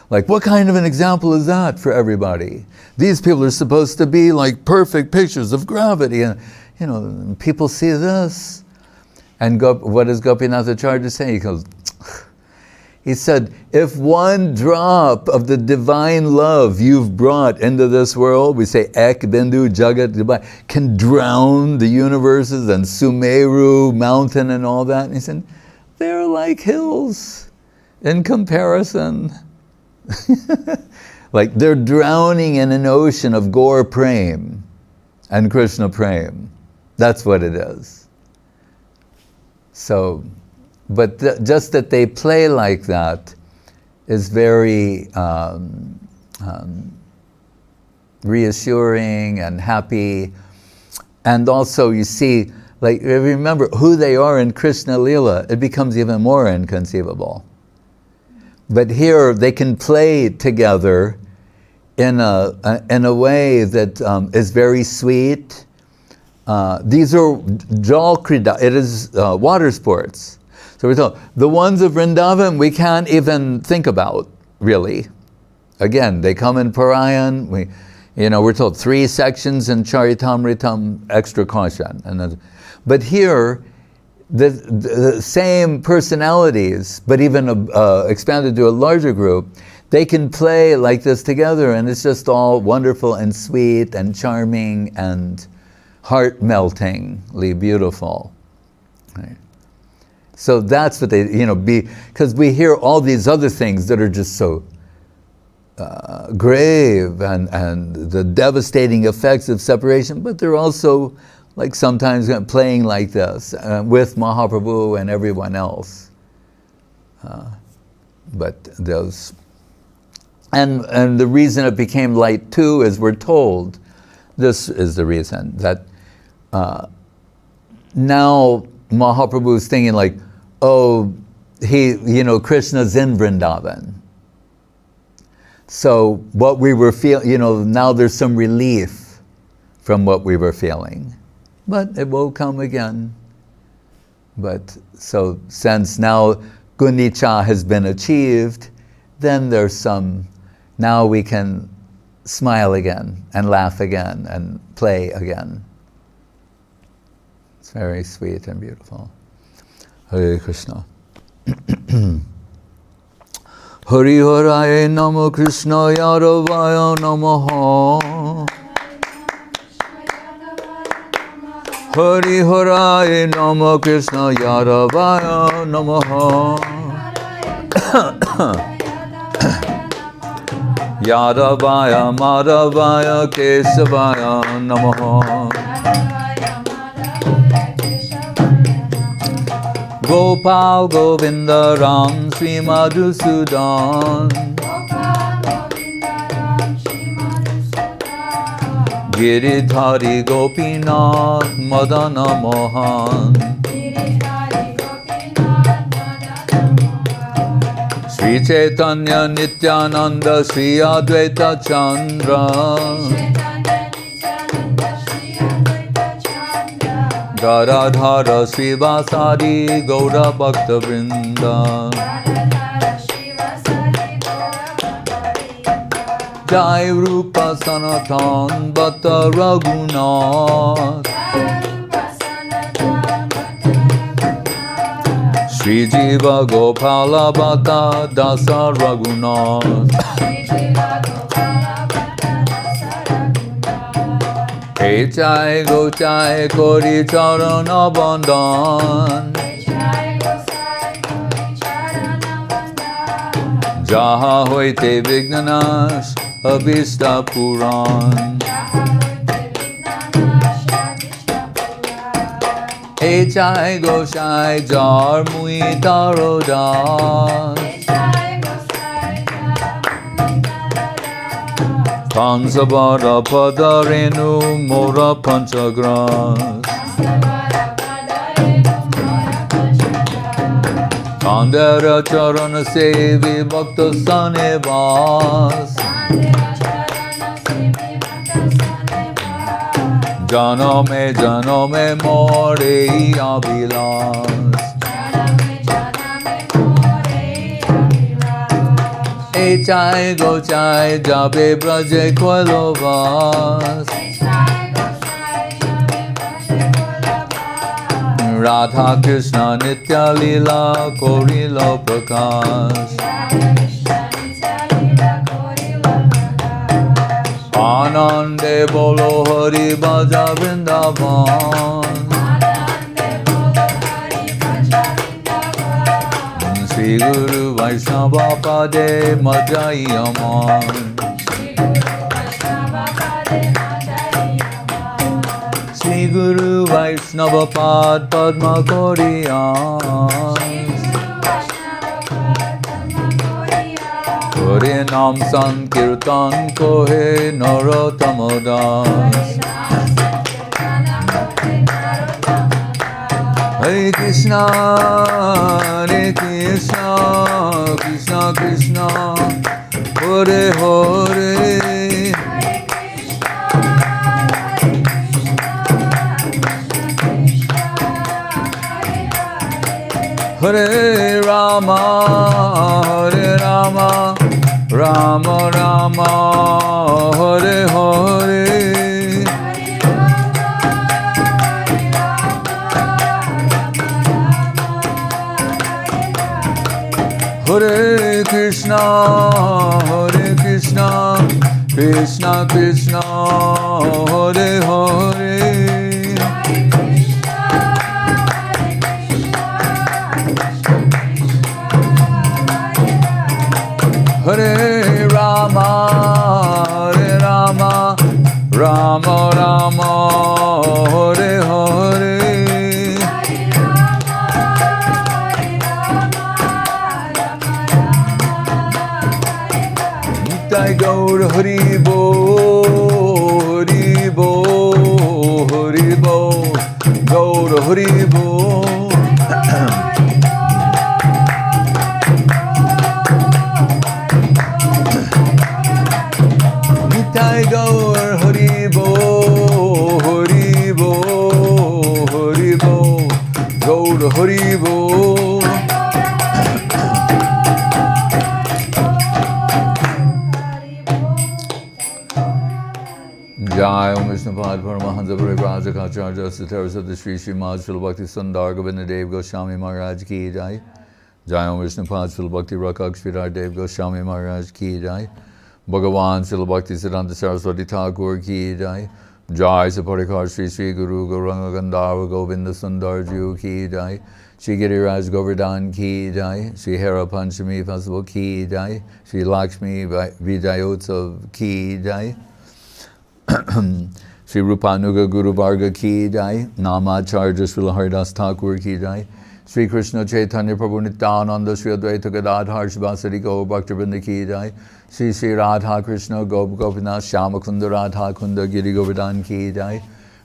Like, what kind of an example is that for everybody? These people are supposed to be like perfect pictures of gravity, and people see this. And what does Gopinath Acharya say? He goes, He said, if one drop of the divine love you've brought into this world, we say Ek Bindu Jagat Dubai, can drown the universes and Sumeru mountain and all that. And he said, they're like hills in comparison. Like they're drowning in an ocean of Gaur Prem and Krishna Prem. That's what it is. So, but just that they play like that is very reassuring and happy. And also you see, like, remember who they are in Krishna Leela, it becomes even more inconceivable. But here they can play together in a way that is very sweet. These are Jal Krida, it is water sports. So we're told, the ones of Vrindavan we can't even think about, really. Again, they come in Parayan, we're told 3 sections in Charitamritam, extra caution. But here, the same personalities, but even expanded to a larger group, they can play like this together, and it's just all wonderful and sweet and charming and heart-meltingly beautiful. Right. So that's what they, because we hear all these other things that are just so grave and the devastating effects of separation, but they're also like sometimes playing like this with Mahaprabhu and everyone else. But those, and the reason it became light too is we're told, this is the reason, that now Mahaprabhu is thinking like, oh, Krishna's in Vrindavan. So what we were feeling, now there's some relief from what we were feeling. But it will come again. But so since now Gunicha has been achieved, then there's now we can smile again and laugh again and play again. It's very sweet and beautiful. Hare Krishna. Hari Haraya Namo Krishna Yaravaya Namaha. Hari Haraya Namo Krishna Yaravaya Namaha. Yaravaya Madhavaya Kesavaya Namaha. Gopal Govinda Ram Sri Madhusudan. Giridhari Gopinath Madana Mohan. Sri Chaitanya Nityananda Sri Advaita Chandra. Garadhara Srivasadi Gaura Bhakta Vrinda. Jai Rupa Sanatan Bhatta Raghunath. Sri Jiva Gopala Bhatta Dasa Raghunath. Hey Chai Go Chai Kori Charana Bandhan. Jaha Hoite Vignanash Abhishta Puran. Hey Chai Go Chai Jar Mui Taro Das. Pansabara Padarenu Mora Panchagras. Kandara Charana Sevi Bhakta Sanevas. Janame More Abhilas. Hey Chai Go Chai Jabe Braje Koilovas. Radha Krishna Nitya Leela Korila Prakash Anande Bolo Hari Bhaja Vrindavan Sri Guru Vaishnava Pade Madhyayaman Sri Guru Vaishnava Pad Padma Koriyan Kore Nam Sankirtan Kohe Narottamadas Hare Krishna, Hare Krishna, Krishna Krishna, Hare Hare, Hare Rama, Hare Rama, Rama Rama, Hare Hare. Hare Krishna, Krishna Krishna, Hare Hare. Hare Rama, Rama Rama, Hare Hare. Nitai Gaur Hari Bo, Hari Bo, Hari Bo, Gaur Hari Bo. Nitai Gaur Hari Bo, Hari Bo, Hari Bo, Gaur Hari Bo. Jai Om Vishnupad Paramahansa Parivrajakacharya Satara Sutta Sri Srimad Srila Bhakti Sundar Govinda Dev Goswami Maharaj Ki Jai. Jai Om Vishnupad Srila Bhakti Rakak Sridhar Dev Goswami Maharaj Ki Jai. Bhagavan Srila Bhakti Siddhanta Saraswati Thakur Ki Jai. Jai Saparikar Sri Sri Guru Gauranga Gandhara Govinda Sundar Ju Ki Jai. Shri Giriraj Govardhan Ki Jai. Shri Hera Panchami Festival Ki Jai. Shri Laksmi Vijay Utsav Ki Jai. Shri Rupanuga Guru Varga Ki Jai. Namacharya Srila Haridas Thakur Ki Jai. Shri Krishna Chaitanya Prabhu Nityananda Shri Advaita Gadadhar Shivasari Gaur Bhaktivinoda Ki Jai. Shri Shri Radha Krishna Gop Gopinath Shama Kunda Radha Kunda Giri Govardhan Ki Jai.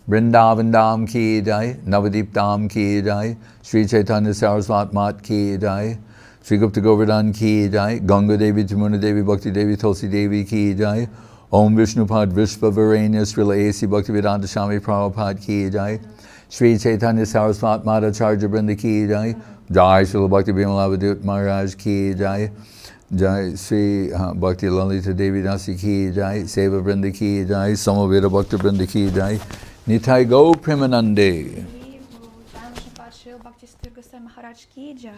Vrindavan Dham Ki Jai. Navadip Dham Ki Jai. Shri Chaitanya Saraswat Mat Ki Jai. Shri Gupta Govardhan Ki Jai. Ganga Devi Jamuna Devi Bhakti Devi Tulsi Devi Ki Jai. Om Vishnupad Vishva Varenya Srila A.C. Bhaktivedanta Swami Prabhupada Ki Jai. Shri Chaitanya Saraswat Madhacharya Brinda Ki Jai. Jai Srila Bhakti Bhimalavadut Maharaj Ki Jai. Jai Sri Bhakti Lalita Devi Dasi Ki Jai. Seva Brinda Ki Jai. Samaveda Bhakti Brinda Ki Jai. Nitai Go Premanande. Bhakti Sudhir Goswami Maharaj Ki Jai.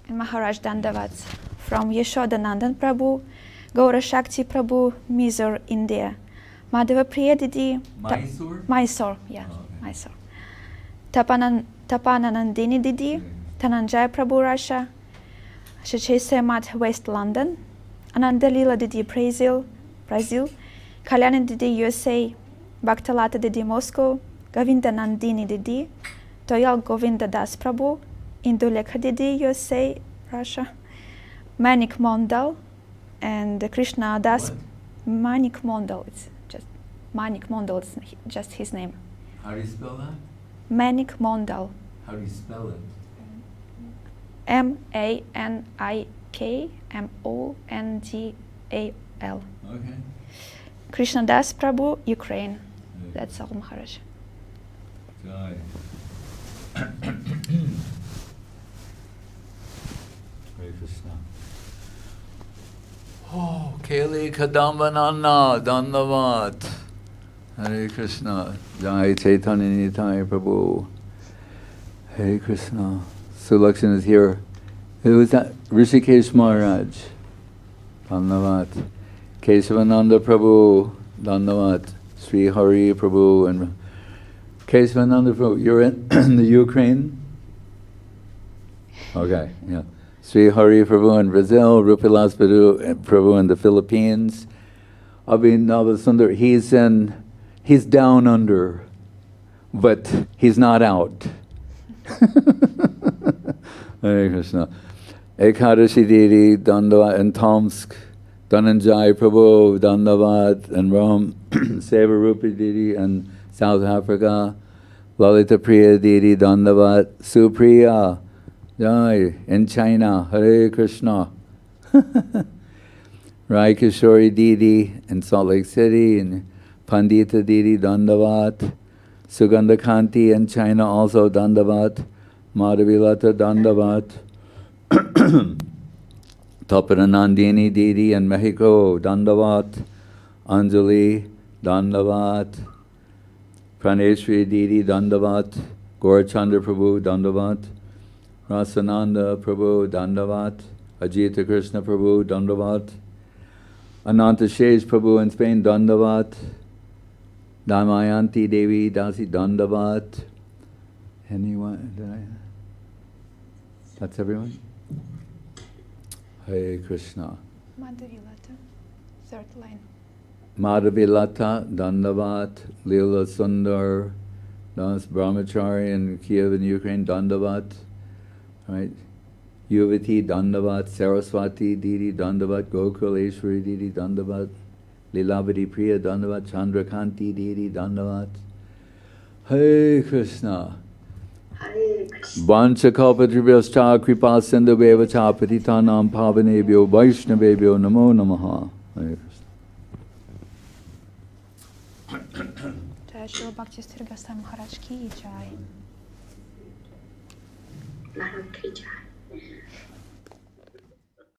And Maharaj Dandavats from Yashodanandan Prabhu, Gaura Shakti Prabhu, Mysore, India. Madhava Priya Didi. Mysore? Mysore, yeah, Oh, okay. Mysore. Tapananandini Didi, Dhananjaya Prabhu Russia, Shachese Math West London, Anandalila Didi Brazil, Kalyani Didi USA, Bhaktalata Didi Moscow, Govinda Nandini Didi, Toyal Govinda Das Prabhu, Indulekha Didi USA, Russia, Manik Mondal, and Krishna Das. What? Manik Mondal, it's just Manik Mondal, it's just his name. How do you spell that? Manik Mondal. How do you spell it? Manikmondal. Okay. Krishna Das Prabhu, Ukraine. That's all, Maharaj. Jai. Hare Krishna. Oh, Kali Kadambanana, Dandavat. Hare Krishna. Jai Chaitanya Nitai Prabhu. Hare Krishna. So Laksmi is here. Who is that? Rishikesh Maharaj. Dandavat. Keshavananda Prabhu. Dandavat. Sri Hari Prabhu and Keshavananda Prabhu. You're in the Ukraine? Okay, yeah. Sri Hari Prabhu in Brazil, Rupilas Prabhu in the Philippines. Abhinava Sundar, he's down under, but he's not out. Hare Krishna. Ekadashi Didi, Dandavat in Tomsk, Dhananjay Prabhu, Dandavat and Rome, Seva Rupi Didi in South Africa, Lalita Priya Didi, Dandavat, Supriya Jai in China, Hare Krishna. Rai Kishori Didi in Salt Lake City, and Pandita Didi, Dandavat, Sugandha Kanti in China, also Dandavat, Madhavilata, Dandavat, Taparanandini Didi in Mexico, Dandavat, Anjali, Dandavat, Praneshri Didi, Dandavat, Gaurachandra Prabhu, Dandavat, Rasananda Prabhu, Dandavat, Ajita Krishna Prabhu, Dandavat, Ananta Shesh Prabhu in Spain, Dandavat, Damayanti Devi Dasi, Dandavat. Anyone? That's everyone? Hare Krishna. Madhavilata, third line. Madhavilata, Dandavat, Leela Sundar, Das Brahmachari in Kiev in Ukraine, Dandavat. Right? Yuvati, Dandavat, Saraswati, Didi, Dandavat, Gokuleshwari, Didi, Dandavat, Lilavati Priya, Dandavat, Chandrakanti, Didi, Dandavat. Hare Krishna. Hare Krishna. Vanchakalpatribhyascha kripa sindhuveva cha patitanam pavanebhyo vaishnavebhyo namo namaha. Hare Krishna. Jai Shri Bhakti Sudhir Goswami Maharaj ki Jai. Maharaj ki Jai.